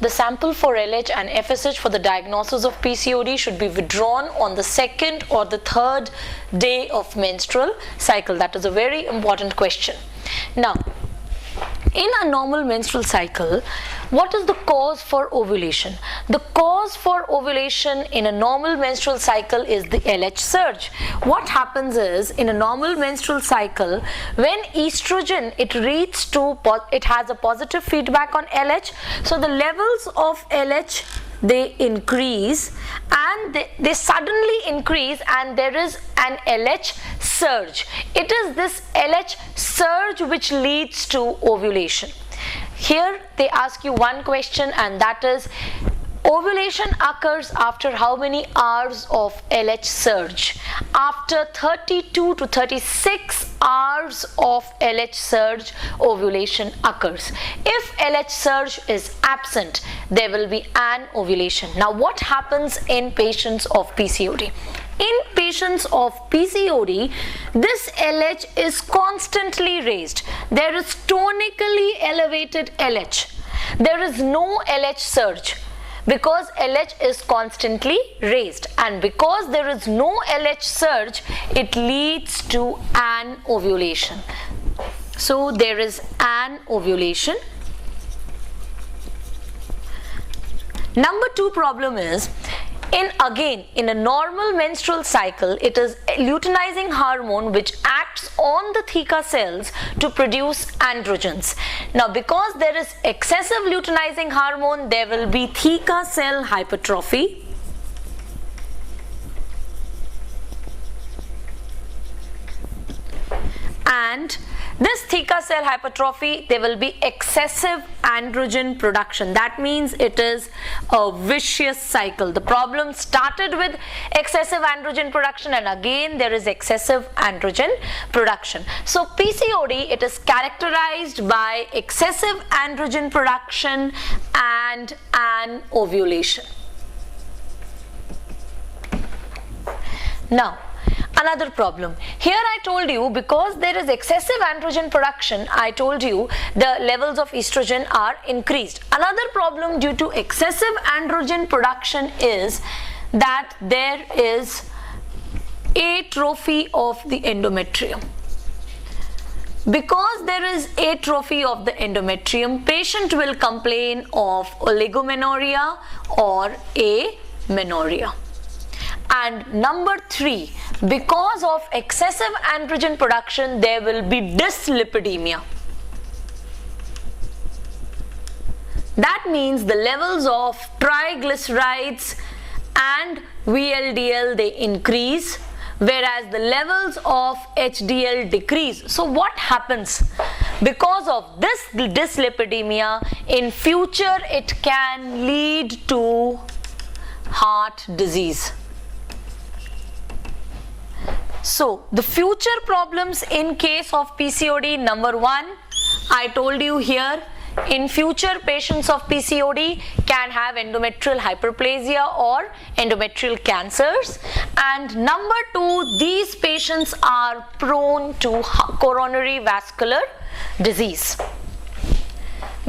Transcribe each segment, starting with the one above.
the sample for LH and FSH for the diagnosis of PCOD should be withdrawn on the second or the third day of menstrual cycle. That is a very important question. Now, in a normal menstrual cycle, what is the cause for ovulation? The cause for ovulation in a normal menstrual cycle is the LH surge. What happens is, in a normal menstrual cycle, when estrogen, it has a positive feedback on LH, so the levels of LH, they increase, and they suddenly increase, and there is an LH surge. It is this LH surge which leads to ovulation. Here they ask you one question, and that is, ovulation occurs after how many hours of LH surge? After 32 to 36 hours of LH surge, ovulation occurs. If LH surge is absent, there will be an ovulation. Now, what happens in patients of PCOD? In patients of PCOD, this LH is constantly raised. There is tonically elevated LH. There is no LH surge, because LH is constantly raised, and because there is no LH surge, it leads to an ovulation. So there is an ovulation. Number 2 problem is, in a normal menstrual cycle, it is luteinizing hormone which acts on the theca cells to produce androgens. Now, because there is excessive luteinizing hormone, there will be theca cell hypertrophy. And this theca cell hypertrophy, there will be excessive androgen production. That means it is a vicious cycle. The problem started with excessive androgen production, and again there is excessive androgen production. So PCOD, it is characterized by excessive androgen production and an ovulation. Now, another problem. Here I told you, because there is excessive androgen production, I told you the levels of estrogen are increased. Another problem due to excessive androgen production is that there is atrophy of the endometrium. Because there is atrophy of the endometrium, patient will complain of oligomenorrhea or amenorrhea. And number 3, because of excessive androgen production, there will be dyslipidemia. That means the levels of triglycerides and VLDL, they increase, whereas the levels of HDL decrease. So what happens? Because of this dyslipidemia, in future it can lead to heart disease. So the future problems in case of PCOD, number 1, I told you here, in future patients of PCOD can have endometrial hyperplasia or endometrial cancers. And number 2, these patients are prone to coronary vascular disease.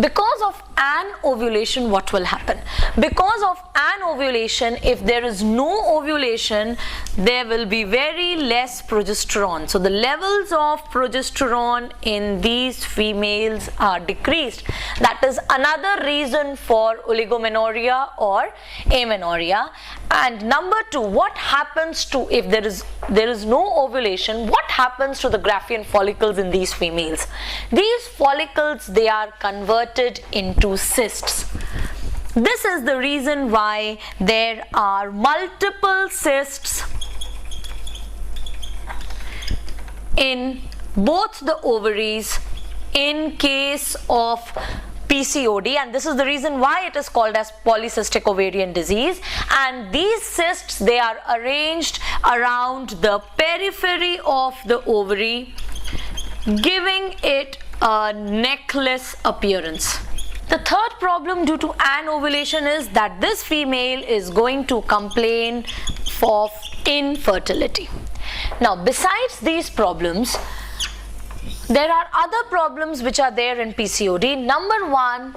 Because of an ovulation, what will happen? Because of an ovulation, if there is no ovulation, there will be very less progesterone. So the levels of progesterone in these females are decreased. That is another reason for oligomenorrhea or amenorrhea. And number 2, what happens to, if there is no ovulation, what happens to the Graafian follicles in these females? These follicles, they are converted into cysts. This is the reason why there are multiple cysts in both the ovaries in case of PCOD, and this is the reason why it is called as polycystic ovarian disease. And these cysts, they are arranged around the periphery of the ovary, giving it a necklace appearance. The third problem due to an ovulation is that this female is going to complain of infertility. Now, besides these problems, there are other problems which are there in PCOD. Number 1,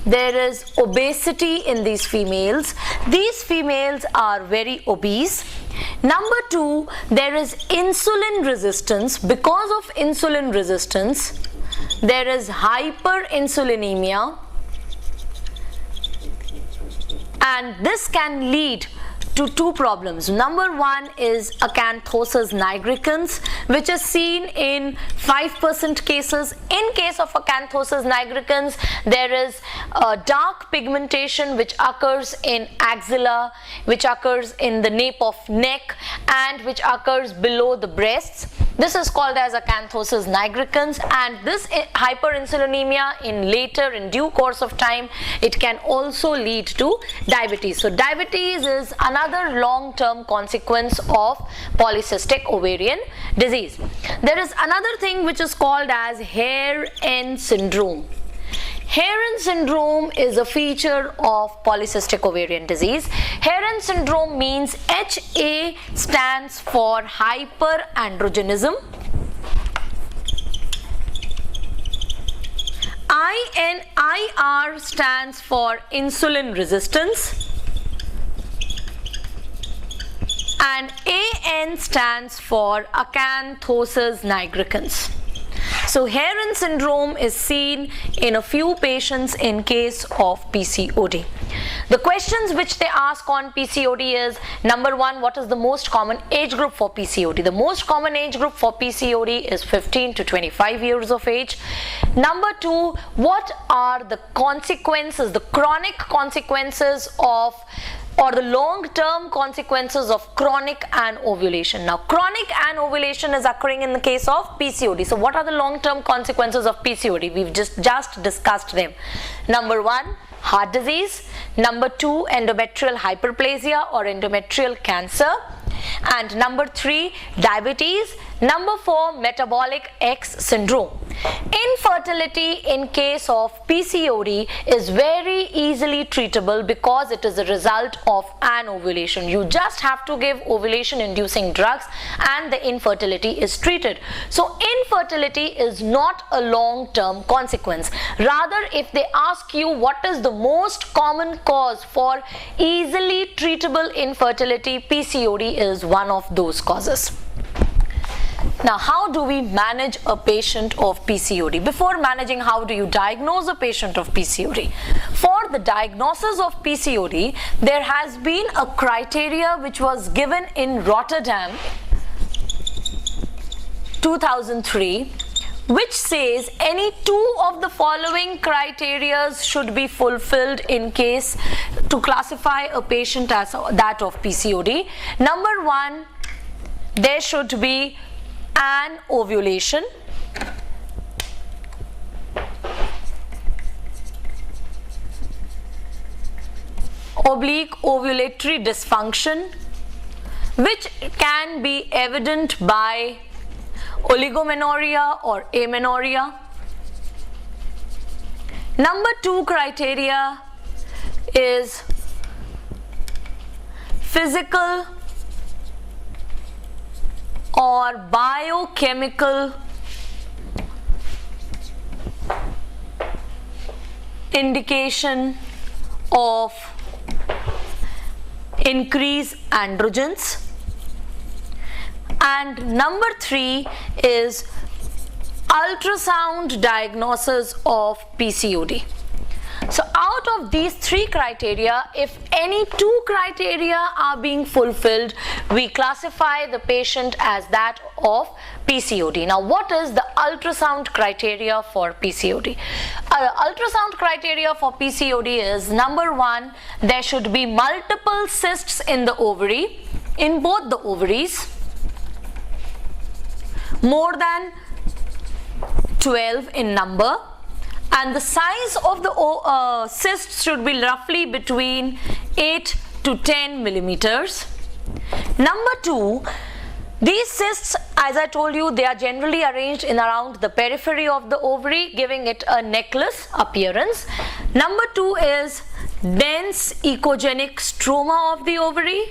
there is obesity in these females. These females are very obese. Number 2, there is insulin resistance. Because of insulin resistance, there is hyperinsulinemia, and this can lead to two problems. Number 1 is acanthosis nigricans, which is seen in 5% cases. In case of acanthosis nigricans, there is dark pigmentation which occurs in axilla, which occurs in the nape of neck, and which occurs below the breasts. This is called as acanthosis nigricans, and this hyperinsulinemia in due course of time, it can also lead to diabetes. So diabetes is another long-term consequence of polycystic ovarian disease. There is another thing which is called as hair-end syndrome. Hair-end syndrome is a feature of polycystic ovarian disease. Hair-end syndrome means HA stands for hyperandrogenism, IR stands for insulin resistance, and AN stands for acanthosis nigricans. So hair-end syndrome is seen in a few patients in case of PCOD. The questions which they ask on PCOD is, number 1, what is the most common age group for PCOD? The most common age group for PCOD is 15 to 25 years of age. Number 2, what are the consequences, the chronic consequences of or the long-term consequences of chronic anovulation? Now, chronic anovulation is occurring in the case of PCOD. So, what are the long-term consequences of PCOD? We've just discussed them. Number 1, heart disease. Number 2, endometrial hyperplasia or endometrial cancer. And number 3, diabetes. Number 4, metabolic X syndrome. Infertility in case of PCOD is very easily treatable because it is a result of anovulation. You just have to give ovulation inducing drugs and the infertility is treated. So infertility is not a long-term consequence. Rather, if they ask you what is the most common cause for easily treatable infertility, PCOD is one of those causes. Now, how do we manage a patient of PCOD? Before managing, how do you diagnose a patient of PCOD? For the diagnosis of PCOD, there has been a criteria which was given in Rotterdam 2003, which says any 2 of the following criteria should be fulfilled in case to classify a patient as that of PCOD. Number 1, there should be an ovulation. Oblique ovulatory dysfunction, which can be evident by oligomenorrhea or amenorrhea. Number 2 criteria is physical or biochemical indication of increased androgens. And number 3 is ultrasound diagnosis of PCOD. So out of these 3 criteria, if any 2 criteria are being fulfilled, we classify the patient as that of PCOD. Now, what is the ultrasound criteria for PCOD? Ultrasound criteria for PCOD is, number 1, there should be multiple cysts in the ovary, in both the ovaries, more than 12 in number, and the size of the cysts should be roughly between 8 to 10 millimeters. Number 2, these cysts, as I told you, they are generally arranged in around the periphery of the ovary, giving it a necklace appearance. Number 2 is dense echogenic stroma of the ovary.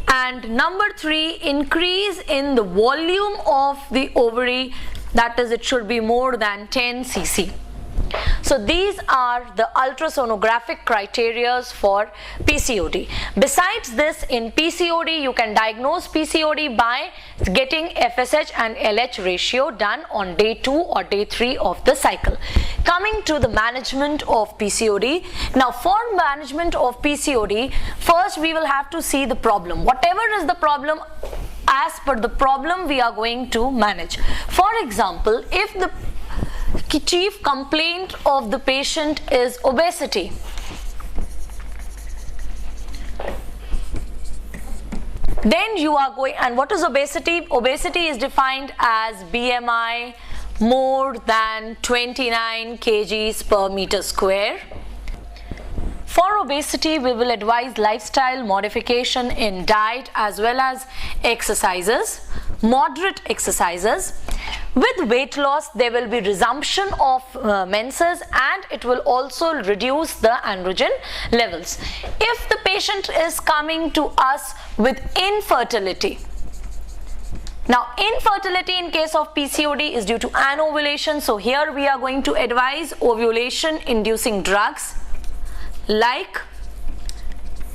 And number 3, increase in the volume of the ovary, that is, it should be more than 10 cc. So So these are the ultrasonographic criteria for PCOD. Besides this, in PCOD you can diagnose PCOD by getting FSH and LH ratio done on day 2 or day 3 of the cycle. Coming to the management of PCOD. Now for management of PCOD, first we will have to see the problem. Whatever is the problem, as per the problem we are going to manage. For example, if the chief complaint of the patient is obesity, then you are going, and what is obesity? Obesity is defined as BMI more than 29 kgs per meter square. For obesity, we will advise lifestyle modification in diet as well as exercises, moderate exercises. With weight loss, there will be resumption of menses, and it will also reduce the androgen levels. If the patient is coming to us with infertility, now infertility in case of PCOD is due to anovulation, so here we are going to advise ovulation inducing drugs like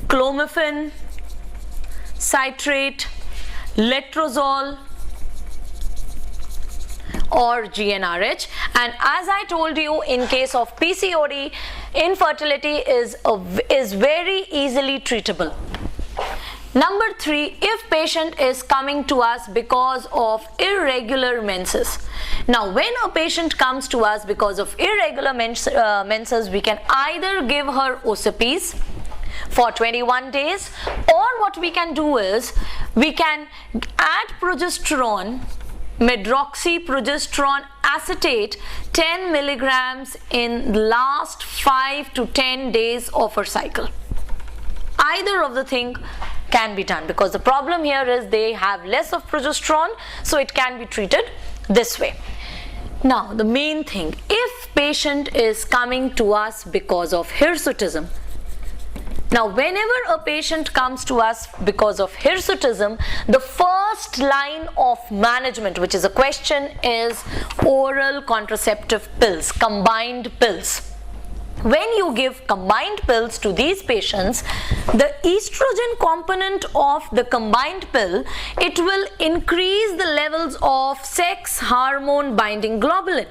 clomiphene, citrate, letrozole or GnRH. And as I told you, in case of PCOD, infertility is very easily treatable. Number 3, if patient is coming to us because of irregular menses. Now when a patient comes to us because of irregular menses, we can either give her OCPs for 21 days, or what we can do is we can add progesterone, medroxyprogesterone acetate 10 milligrams in the last 5 to 10 days of her cycle. Either of the thing can be done, because the problem here is they have less of progesterone, so it can be treated this way. Now the main thing, if patient is coming to us because of hirsutism, now whenever a patient comes to us because of hirsutism, the first line of management, which is a question, is oral contraceptive pills, combined pills. When you give combined pills to these patients, the estrogen component of the combined pill, it will increase the levels of sex hormone binding globulin.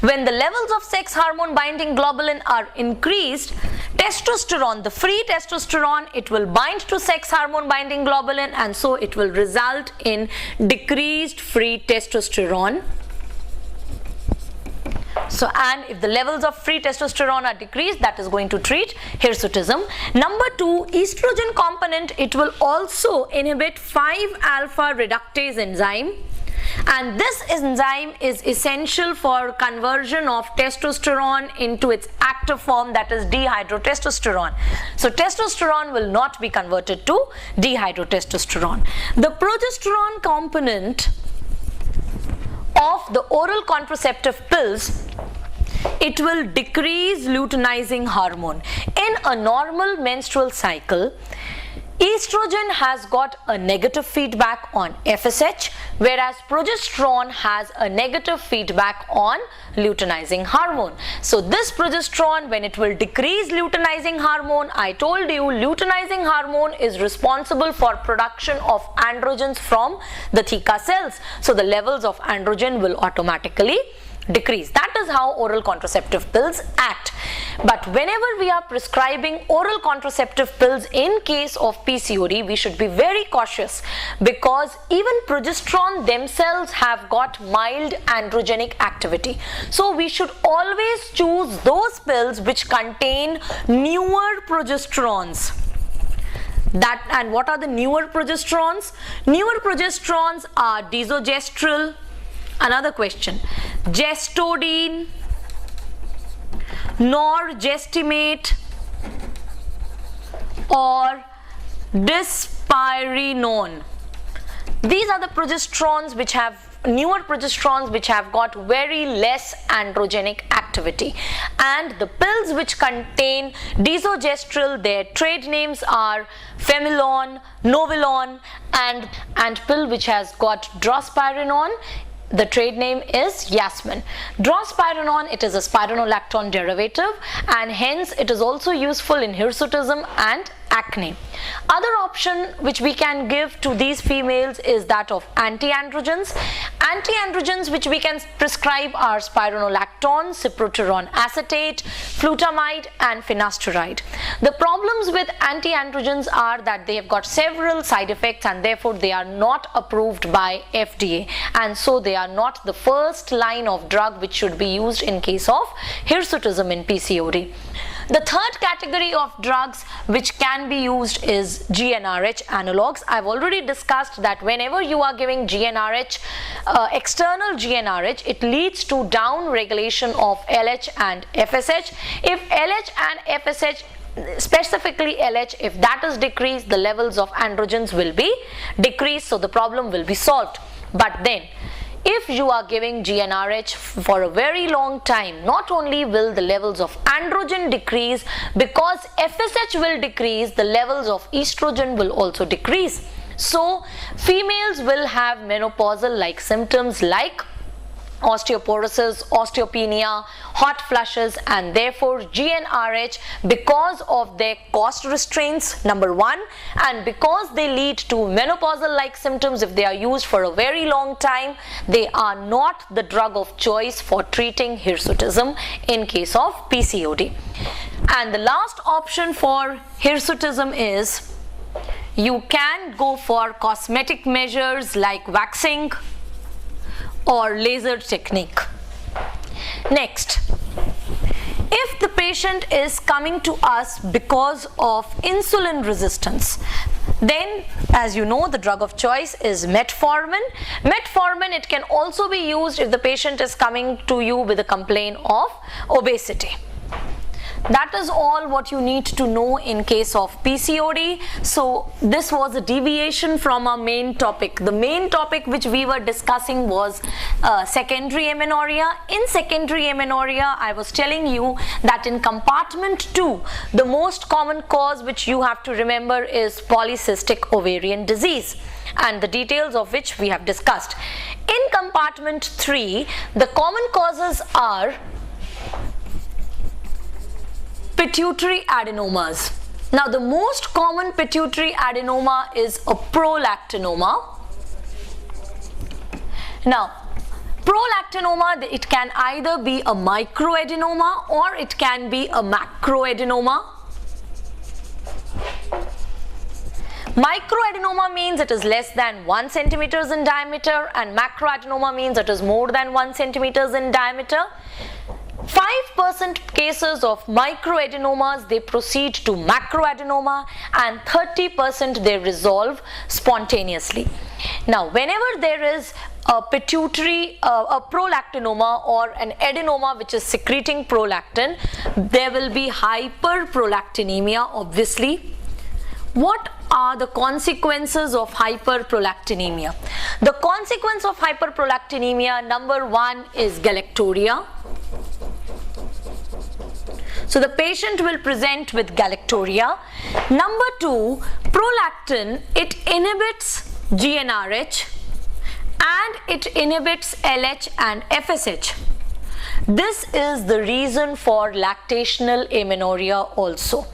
When the levels of sex hormone binding globulin are increased, testosterone, the free testosterone, it will bind to sex hormone binding globulin, and so it will result in decreased free testosterone. So, and if the levels of free testosterone are decreased, that is going to treat hirsutism. Number 2, estrogen component, it will also inhibit 5-alpha reductase enzyme, and this enzyme is essential for conversion of testosterone into its active form, that is dihydrotestosterone. So testosterone will not be converted to dihydrotestosterone. The progesterone component of the oral contraceptive pills, it will decrease luteinizing hormone. In a normal menstrual cycle, estrogen has got a negative feedback on FSH, whereas progesterone has a negative feedback on luteinizing hormone. So this progesterone, when it will decrease luteinizing hormone, I told you luteinizing hormone is responsible for production of androgens from the theca cells. So the levels of androgen will automatically decrease. That is how oral contraceptive pills act. But whenever we are prescribing oral contraceptive pills in case of PCOD, we should be very cautious, because even progesterone themselves have got mild androgenic activity. So we should always choose those pills which contain newer progesterones. And what are the newer progesterones? Newer progesterones are desogestrel, another question, gestodine, norgestimate, or dyspyrinone. These are the progesterones which have newer progesterones which have got very less androgenic activity. And the pills which contain desogestrel, their trade names are Femilon, Novilon, and pill which has got drospirenone, The trade name is Yasmin. Drospirenone, it is a spironolactone derivative, and hence it is also useful in hirsutism and acne. Other option which we can give to these females is that of anti-androgens. Anti-androgens which we can prescribe are spironolactone, cyproterone acetate, flutamide and finasteride. The problems with anti-androgens are that they have got several side effects and therefore they are not approved by FDA, and so they are not the first line of drug which should be used in case of hirsutism in PCOD. The third category of drugs which can be used is GnRH analogues. I've already discussed that whenever you are giving GnRH, external GnRH, it leads to down regulation of LH and FSH. If LH and FSH, specifically LH, if that is decreased, the levels of androgens will be decreased, so the problem will be solved. But then if you are giving GnRH for a very long time, not only will the levels of androgen decrease, because FSH will decrease, the levels of estrogen will also decrease. So females will have menopausal like symptoms like osteoporosis, osteopenia, hot flushes, and therefore GnRH, because of their cost restraints, number one, and because they lead to menopausal like symptoms if they are used for a very long time, they are not the drug of choice for treating hirsutism in case of PCOD. And the last option for hirsutism is you can go for cosmetic measures like waxing or laser technique. Next, if the patient is coming to us because of insulin resistance, then as you know, the drug of choice is metformin. Metformin, it can also be used if the patient is coming to you with a complaint of obesity. That is all what you need to know in case of PCOD. So this was a deviation from our main topic. The main topic which we were discussing was secondary amenorrhea. In secondary amenorrhea, I was telling you that in compartment 2, the most common cause which you have to remember is polycystic ovarian disease, and the details of which we have discussed. In compartment 3, the common causes are pituitary adenomas. Now the most common pituitary adenoma is a prolactinoma. Now prolactinoma, it can either be a microadenoma or it can be a macroadenoma. Microadenoma means it is less than 1 centimeters in diameter, and macroadenoma means it is more than 1 centimeters in diameter. 5% cases of microadenomas, they proceed to macroadenoma, and 30% they resolve spontaneously. Now whenever there is a pituitary, a prolactinoma or an adenoma which is secreting prolactin, there will be hyperprolactinemia obviously. What are the consequences of hyperprolactinemia? The consequence of hyperprolactinemia, number 1 is galactorrhea. So the patient will present with galactorrhea. Number 2, prolactin, it inhibits GnRH and it inhibits LH and FSH. This is the reason for lactational amenorrhea also.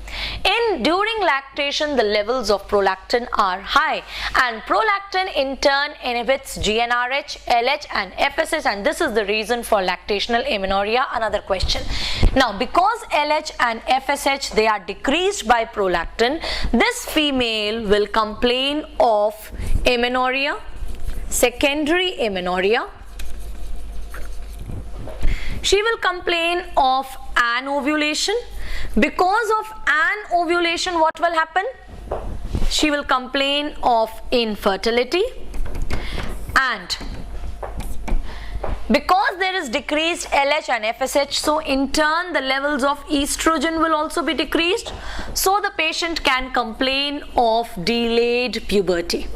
During lactation, the levels of prolactin are high, and prolactin in turn inhibits GnRH, LH and FSH, and this is the reason for lactational amenorrhea. Another question. Now because LH and FSH, they are decreased by prolactin, this female will complain of amenorrhea, secondary amenorrhea. She will complain of anovulation. Because of anovulation, what will happen? She will complain of infertility, and because there is decreased LH and FSH, so in turn the levels of estrogen will also be decreased, so the patient can complain of delayed puberty.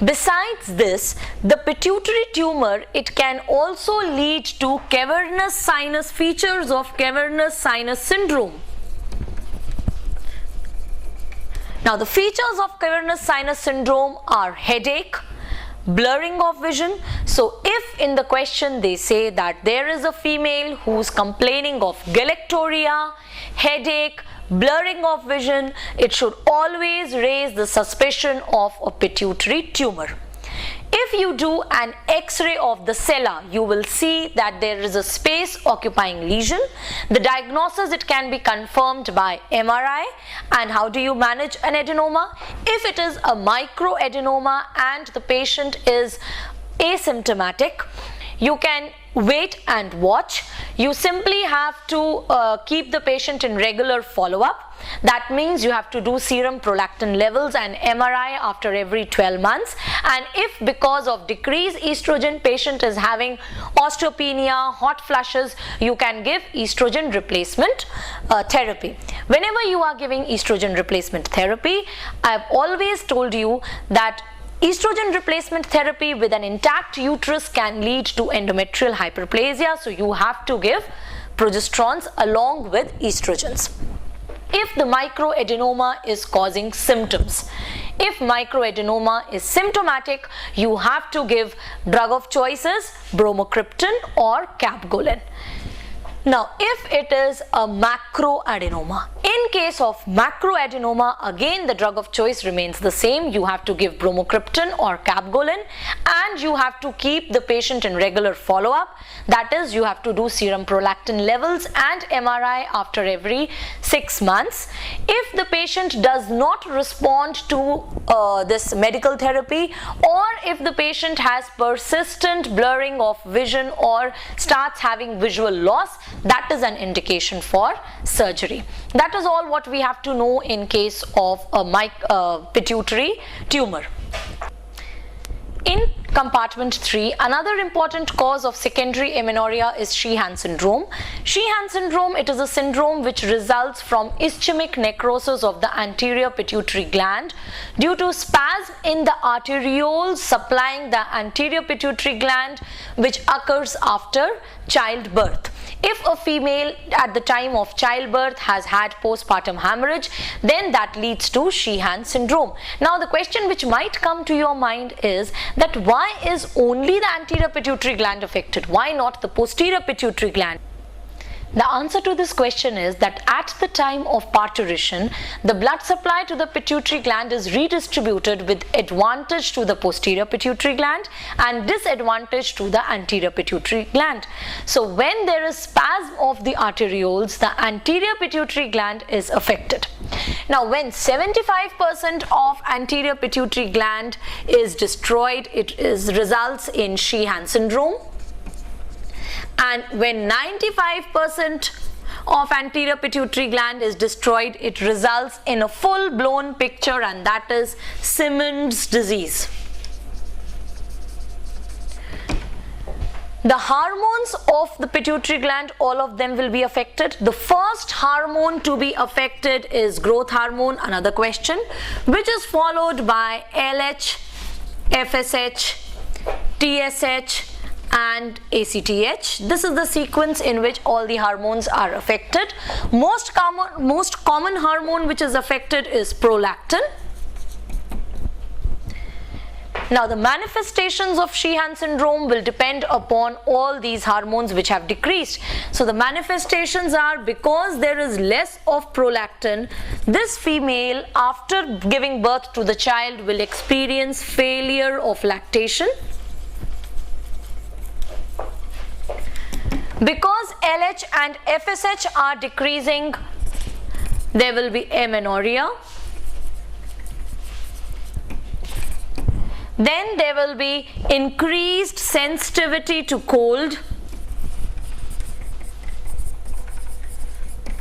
Besides this, the pituitary tumor, it can also lead to cavernous sinus, features of cavernous sinus syndrome. Now the features of cavernous sinus syndrome are headache, blurring of vision. So if in the question they say that there is a female who's complaining of galactorrhea, headache, blurring of vision, it should always raise the suspicion of a pituitary tumor. If you do an X-ray of the sella, you will see that there is a space occupying lesion. The diagnosis, it can be confirmed by MRI. And how do you manage an adenoma? If it is a microadenoma and the patient is asymptomatic, you can wait and watch. You simply have to keep the patient in regular follow-up. That means you have to do serum prolactin levels and MRI after every 12 months. And if because of decreased estrogen patient is having osteopenia, hot flushes, you can give estrogen replacement therapy. Whenever you are giving estrogen replacement therapy, I have always told you that estrogen replacement therapy with an intact uterus can lead to endometrial hyperplasia, so you have to give progesterones along with estrogens. If the microadenoma is causing symptoms, if microadenoma is symptomatic, you have to give drug of choices, bromocriptine or capgolin. Now, if it is a macroadenoma, in case of macroadenoma, again the drug of choice remains the same. You have to give bromocriptine or capgolin, and you have to keep the patient in regular follow-up. That is, you have to do serum prolactin levels and MRI after every 6 months. If the patient does not respond to this medical therapy, or if the patient has persistent blurring of vision or starts having visual loss, that is an indication for surgery. That is all what we have to know in case of a pituitary tumor. In compartment 3, another important cause of secondary amenorrhea is Sheehan syndrome. Sheehan syndrome, it is a syndrome which results from ischemic necrosis of the anterior pituitary gland due to spasm in the arterioles supplying the anterior pituitary gland, which occurs after childbirth. If a female at the time of childbirth has had postpartum hemorrhage, then that leads to Sheehan syndrome. Now the question which might come to your mind is that why is only the anterior pituitary gland affected? Why not the posterior pituitary gland? The answer to this question is that at the time of parturition, the blood supply to the pituitary gland is redistributed with advantage to the posterior pituitary gland and disadvantage to the anterior pituitary gland. So when there is spasm of the arterioles, the anterior pituitary gland is affected. Now when 75% of anterior pituitary gland is destroyed, it results in Sheehan syndrome. And when 95% of anterior pituitary gland is destroyed, it results in a full-blown picture, and that is Simmons disease. The hormones of the pituitary gland, all of them will be affected. The first hormone to be affected is growth hormone, another question, which is followed by LH, FSH, TSH, and ACTH. This is the sequence in which all the hormones are affected. Most common hormone which is affected is prolactin. Now the manifestations of Sheehan syndrome will depend upon all these hormones which have decreased. So the manifestations are, because there is less of prolactin, this female after giving birth to the child will experience failure of lactation. Because LH and FSH are decreasing, there will be amenorrhea. Then there will be increased sensitivity to cold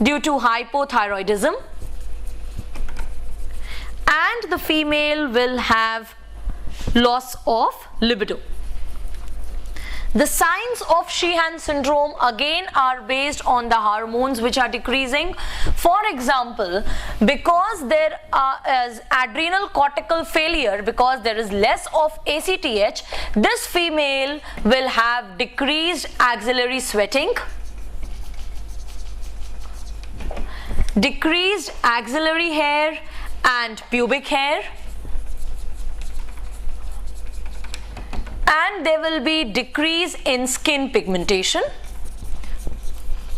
due to hypothyroidism, and the female will have loss of libido. The signs of Sheehan syndrome again are based on the hormones which are decreasing. For example, because there is adrenal cortical failure, because there is less of ACTH, this female will have decreased axillary sweating, decreased axillary hair and pubic hair, and there will be decrease in skin pigmentation.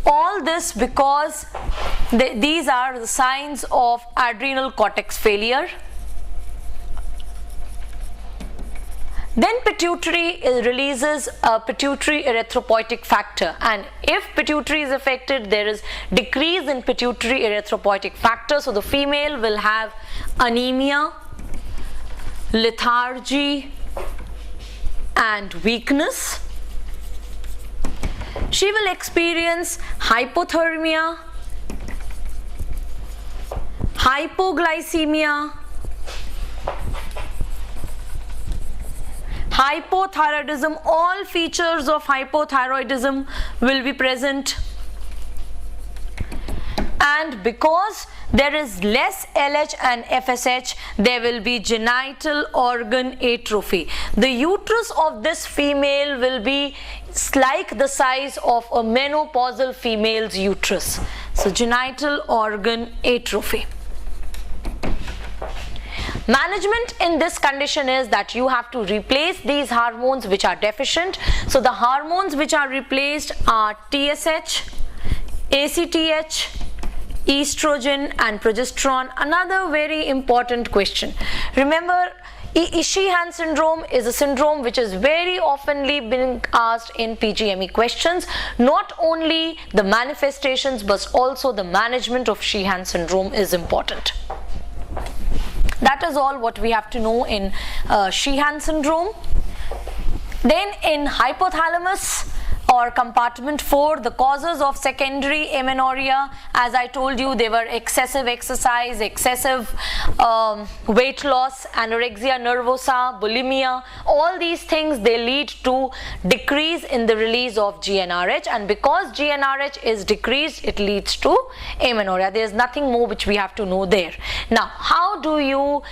All this because these are the signs of adrenal cortex failure. Then pituitary releases a pituitary erythropoietic factor, and if pituitary is affected, there is decrease in pituitary erythropoietic factor, so the female will have anemia, lethargy and weakness. She will experience hypothermia, hypoglycemia, hypothyroidism. All features of hypothyroidism will be present, and because there is less LH and FSH, there will be genital organ atrophy. The uterus of this female will be like the size of a menopausal female's uterus. So genital organ atrophy. Management in this condition is that you have to replace these hormones which are deficient. So the hormones which are replaced are TSH, ACTH, estrogen and progesterone. Another very important question. Remember, Sheehan syndrome is a syndrome which is very oftenly being asked in PGME questions. Not only the manifestations but also the management of Sheehan syndrome is important. That is all what we have to know in Sheehan syndrome. Then in hypothalamus or compartment 4, the causes of secondary amenorrhea, as I told you, they were excessive exercise, excessive weight loss, anorexia nervosa, bulimia. All these things, they lead to decrease in the release of GnRH, and because GnRH is decreased, it leads to amenorrhea. There is nothing more which we have to know there. Now, how do you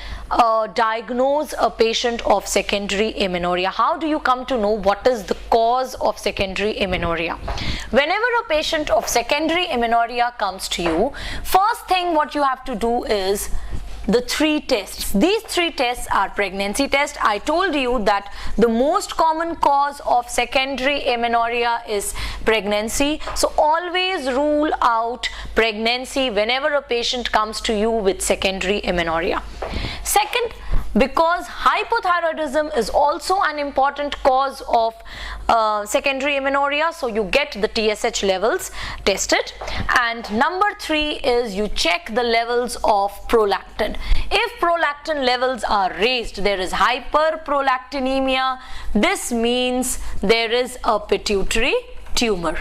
diagnose a patient of secondary amenorrhea? How do you come to know what is the cause of secondary amenorrhea? Whenever a patient of secondary amenorrhea comes to you, first thing what you have to do is the 3 tests. These 3 tests are pregnancy test. I told you that the most common cause of secondary amenorrhea is pregnancy. So always rule out pregnancy whenever a patient comes to you with secondary amenorrhea. Second, because hypothyroidism is also an important cause of secondary amenorrhea, so you get the TSH levels tested. And number 3 is you check the levels of prolactin. If prolactin levels are raised, there is hyperprolactinemia. This means there is a pituitary tumor.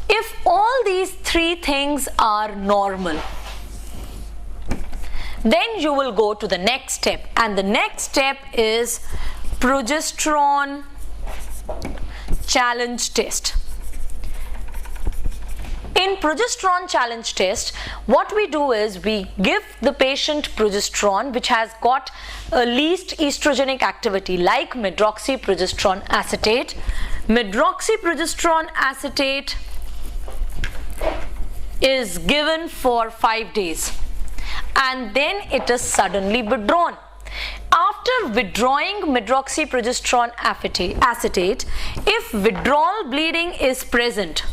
If all these 3 things are normal, then you will go to the next step, and the next step is progesterone challenge test. In progesterone challenge test, what we do is we give the patient progesterone which has got a least estrogenic activity, like medroxyprogesterone acetate. Medroxyprogesterone acetate is given for 5 days, and then it is suddenly withdrawn. After withdrawing medroxyprogesterone acetate, if withdrawal bleeding is present,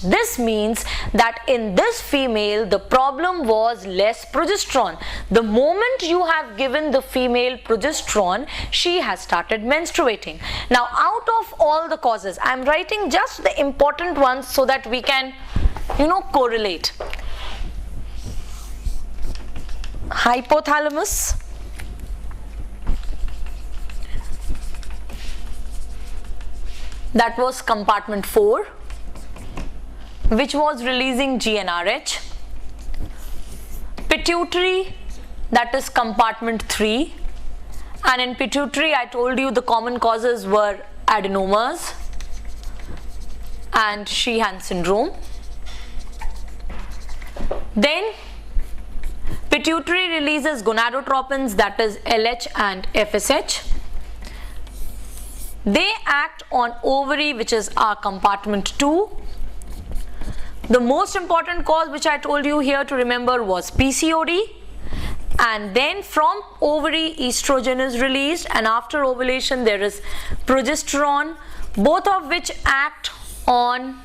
this means that in this female the problem was less progesterone. The moment you have given the female progesterone, she has started menstruating. Now, out of all the causes, I am writing just the important ones so that we can, correlate. Hypothalamus, that was compartment 4, which was releasing GnRH. Pituitary, that is compartment 3, and in pituitary I told you the common causes were adenomas and Sheehan syndrome. Then pituitary releases gonadotropins, that is LH and FSH. They act on ovary, which is our compartment 2. The most important cause which I told you here to remember was PCOD, and then from ovary estrogen is released, and after ovulation there is progesterone, both of which act on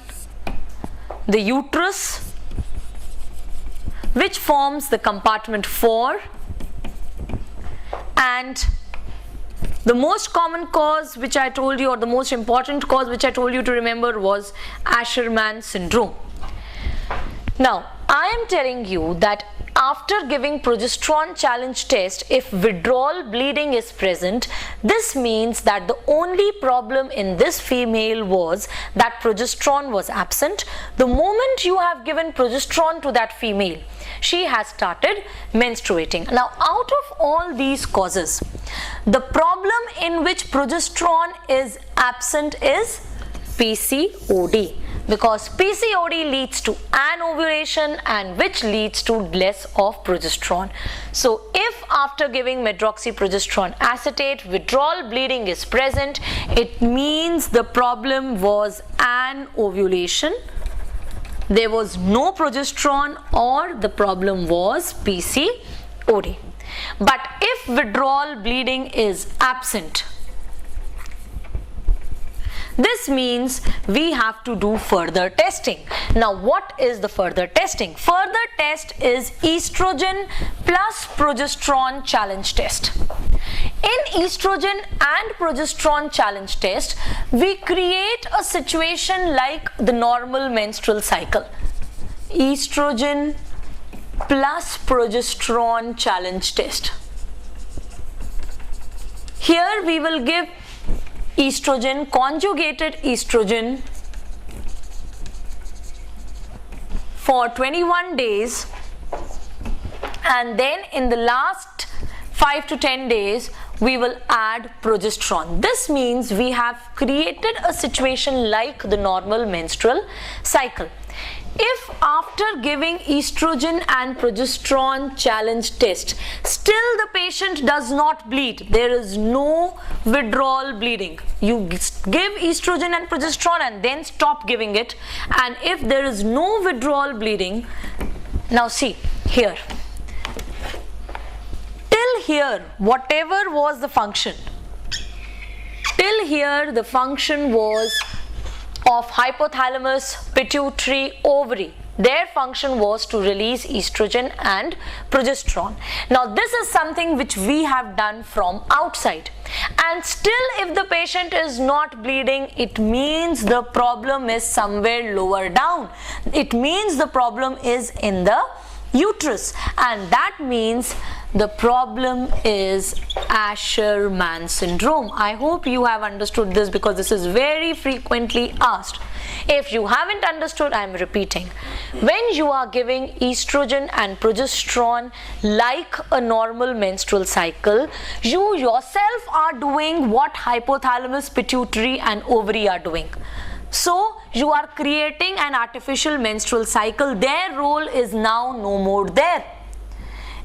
the uterus, which forms the compartment 4, and the most common cause which I told you, or the most important cause which I told you to remember, was Asherman syndrome. Now, I am telling you that after giving progesterone challenge test, if withdrawal bleeding is present, this means that the only problem in this female was that progesterone was absent. The moment you have given progesterone to that female, she has started menstruating. Now, out of all these causes, the problem in which progesterone is absent is PCOD, because PCOD leads to anovulation, and which leads to less of progesterone. So if after giving medroxyprogesterone acetate withdrawal bleeding is present, it means the problem was anovulation, there was no progesterone, or the problem was PCOD. But if withdrawal bleeding is absent, this means we have to do further testing. Now, what is the further testing? Further test is estrogen plus progesterone challenge test. In estrogen and progesterone challenge test, we create a situation like the normal menstrual cycle. Estrogen plus progesterone challenge test. Here we will give estrogen, conjugated estrogen, for 21 days, and then in the last 5 to 10 days we will add progesterone. This means we have created a situation like the normal menstrual cycle. If after giving estrogen and progesterone challenge test, still the patient does not bleed, there is no withdrawal bleeding, you give estrogen and progesterone and then stop giving it, and if there is no withdrawal bleeding, now see here, till here whatever was the function, till here the function was of hypothalamus, pituitary, ovary. Their function was to release estrogen and progesterone. Now this is something which we have done from outside, and still if the patient is not bleeding, it means the problem is somewhere lower down. It means the problem is in the uterus, and that means the problem is Asherman syndrome. I hope you have understood this, because this is very frequently asked. If you haven't understood, I am repeating. When you are giving estrogen and progesterone like a normal menstrual cycle, you yourself are doing what hypothalamus, pituitary and ovary are doing. So you are creating an artificial menstrual cycle. Their role is now no more there.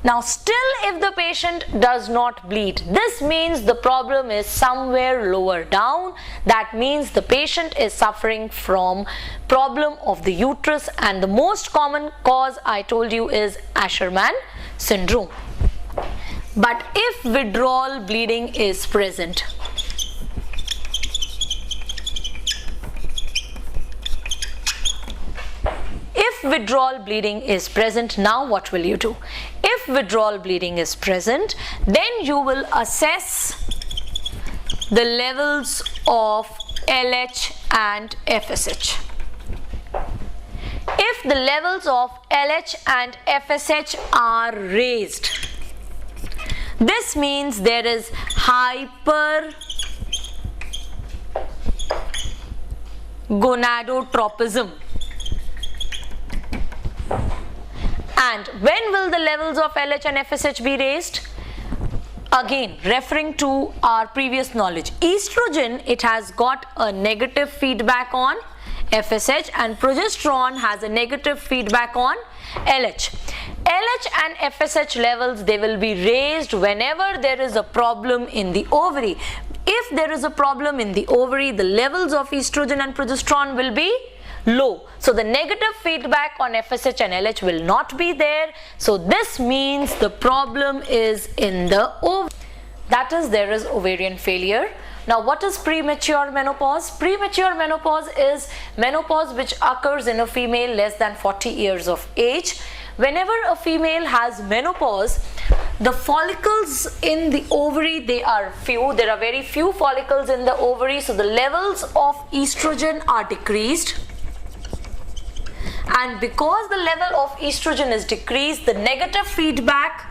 Now still if the patient does not bleed, this means the problem is somewhere lower down. That means the patient is suffering from problem of the uterus, and the most common cause I told you is Asherman syndrome. But if withdrawal bleeding is present, if withdrawal bleeding is present, now what will you do? If withdrawal bleeding is present, then you will assess the levels of LH and FSH. If the levels of LH and FSH are raised, this means there is hypergonadotropism. And when will the levels of LH and FSH be raised? Again, referring to our previous knowledge, estrogen, it has got a negative feedback on FSH, and progesterone has a negative feedback on LH. LH and FSH levels, they will be raised whenever there is a problem in the ovary. If there is a problem in the ovary, the levels of estrogen and progesterone will be low. So the negative feedback on FSH and LH will not be there. So this means the problem is in the ovary. That is, there is ovarian failure. Now what is premature menopause? Premature menopause is menopause which occurs in a female less than 40 years of age. Whenever a female has menopause, the follicles in the ovary, they are few. There are very few follicles in the ovary, so the levels of estrogen are decreased. And because the level of estrogen is decreased, the negative feedback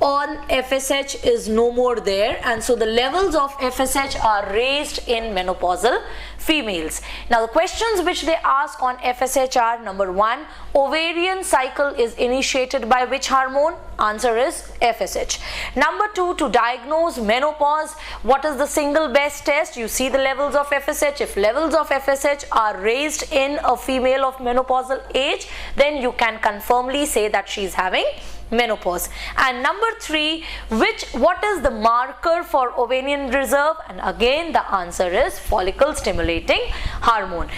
on FSH is no more there, and so the levels of FSH are raised in menopausal females. Now the questions which they ask on FSH are: number 1, ovarian cycle is initiated by which hormone? Answer is FSH. Number 2, to diagnose menopause, what is the single best test? You see the levels of FSH. If levels of FSH are raised in a female of menopausal age, then you can confirmly say that she is having menopause. And number 3, what is the marker for ovarian reserve? And again the answer is follicle stimulating hormone.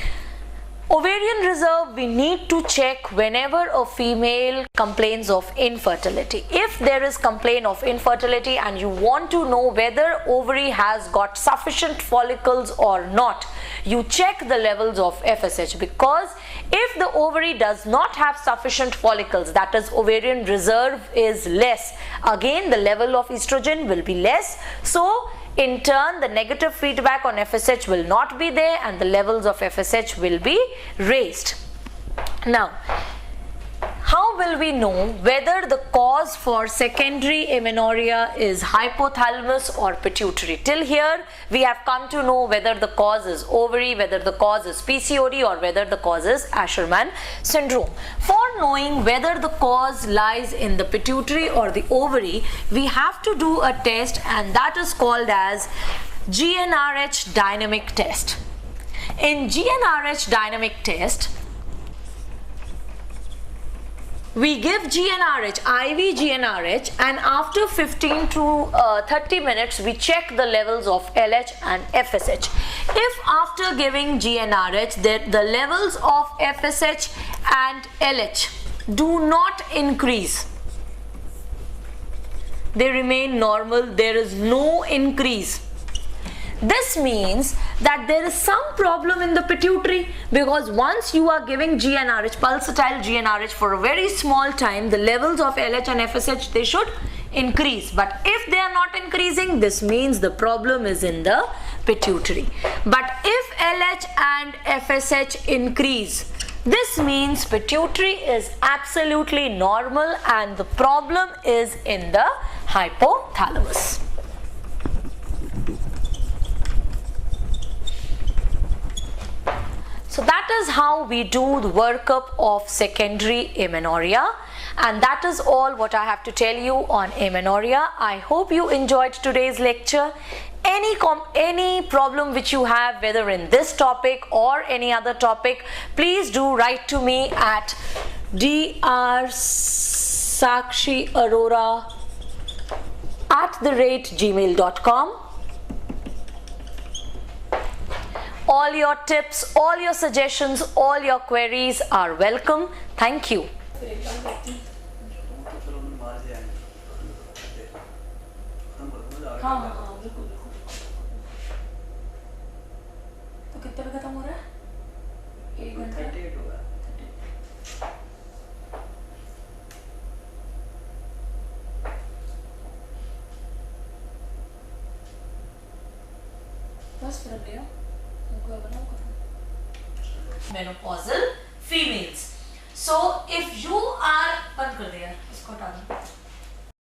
Ovarian reserve we need to check whenever a female complains of infertility. If there is complaint of infertility and you want to know whether ovary has got sufficient follicles or not, you check the levels of FSH, because if the ovary does not have sufficient follicles, that is ovarian reserve is less, again the level of estrogen will be less, so in turn the negative feedback on FSH will not be there and the levels of FSH will be raised. Now, how will we know whether the cause for secondary amenorrhea is hypothalamus or pituitary? Till here we have come to know whether the cause is ovary, whether the cause is PCOD, or whether the cause is Asherman syndrome. For knowing whether the cause lies in the pituitary or the ovary, we have to do a test, and that is called as GnRH dynamic test. In GnRH dynamic test, we give GnRH, IV GnRH, and after 15 to 30 minutes we check the levels of LH and FSH. If after giving GnRH the levels of FSH and LH do not increase, they remain normal, there is no increase, this means that there is some problem in the pituitary, because once you are giving GnRH, pulsatile GnRH, for a very small time, the levels of LH and FSH, they should increase. But if they are not increasing, this means the problem is in the pituitary. But if LH and FSH increase, this means pituitary is absolutely normal and the problem is in the hypothalamus. So that is how we do the workup of secondary amenorrhea, and that is all what I have to tell you on amenorrhea. I hope you enjoyed today's lecture. Any problem which you have, whether in this topic or any other topic, please do write to me at drsakshiarora@gmail.com. All your tips, all your suggestions, all your queries are welcome. Thank you. तो कितने बजे खत्म हो रहा है? 1 घंटा 38 होगा। बस फिर ले आओ। उनको बनाओ। Menopausal females. So if you